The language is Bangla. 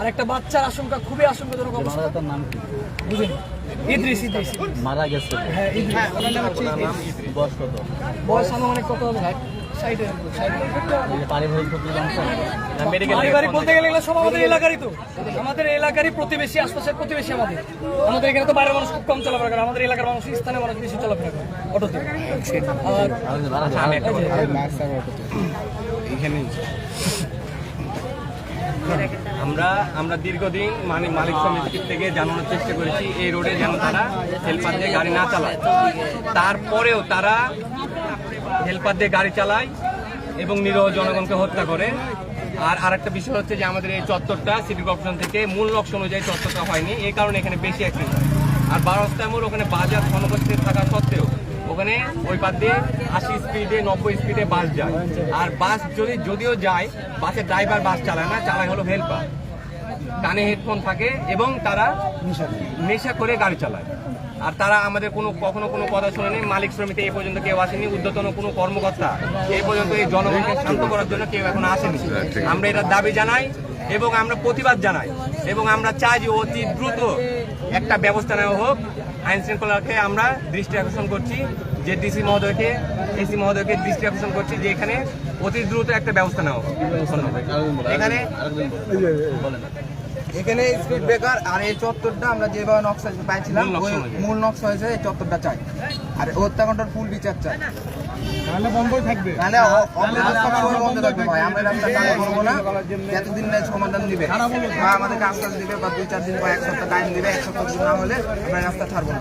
আর একটা বাচ্চার আশঙ্কা, খুবই আশঙ্কাজনক অবস্থা। বুঝলেন, ইদ্রিস মারা গেছে। হ্যাঁ, ইদ্রিস। বয়স আনুমানিক কত হবে? পারিবারিক বলতে গেলে এগুলো সব আমাদের এলাকারই, তো আমাদের এলাকারই প্রতিবেশী, আশপাশের প্রতিবেশী। আমাদের এখানে তো বাইরের মানুষ খুব কম চলাফেরা করে, আমাদের এলাকার মানুষ, স্থানীয় মানুষ বেশি চলাফেরা করে অটোতে। আমরা দীর্ঘদিন মালিক সমিতি থেকে জানানোর চেষ্টা করেছি এই রোডে যেন তারা হেলপার দিয়ে গাড়ি না চালায়। তারপরেও তারা হেলপার দিয়ে গাড়ি চালায় এবং নিরহ জনগণকে হত্যা করে। আর আরেকটা বিষয় হচ্ছে যে আমাদের এই চত্বরটা সিটি কর্পোরেশন থেকে মূল লক্ষ্য অনুযায়ী চত্বরটা হয়নি, এই কারণে এখানে বেশি অ্যাক্সিডেন্ট হয়। আর 12 রাস্তায় মোড়, ওখানে বাজার ঘনবস্তি থাকা সত্ত্বেও ওখানে ওই পাশ দিয়ে 80 স্পিডে 90 স্পিডে বাস যায়। আর বাস যদিও যায়, বাসের ড্রাইভার বাস চালায় না, চালায় হলো হেল্পার। কানে হেডফোন থাকে এবং তারা নেশা করে গাড়ি চালায়। আর তারা আমাদের কখনো কোনো কথা শোনেনি। মালিক সমিতি এই পর্যন্ত কেউ আসেনি, ঊর্ধ্বতন কোনো কর্মকর্তা এই পর্যন্ত এই জনগণকে শান্ত করার জন্য কেউ এখন আসেনি। আমরা এটার দাবি জানাই এবং আমরা প্রতিবাদ জানাই এবং আমরা চাই যে অতি দ্রুত একটা ব্যবস্থা নেওয়া হোক। আইন শৃঙ্খলাকে আমরা দৃষ্টি আকর্ষণ করছি, যে ডিসি মহোদয়কে, এসি মহোদয়কে দৃষ্টি আকর্ষণ করছি যে এখানে অতি দ্রুত একটা ব্যবস্থা নেওয়া হোক। এখানে স্পিড ব্রেকার আর এই চত্বরটা আমরা যেভাবে নকশা পাইছিলাম, মূল নকশা হয়েছে এই চত্বরটা চাই। আর হত্যাকাণ্ডের ফুল বিচার চাই, নাহলে বন্ধই থাকবে, নাহলে বন্ধ থাকবে ভাই। আমরা রাস্তা চালু করবো না এতদিন সমাধান দিবে, বা আমাদেরকে আশ্বাস দিবে, বা 2-4 দিন বা 1 সপ্তাহ টাইম দিবে। 1 সপ্তাহ না হলে আমরা রাস্তা ছাড়বো না।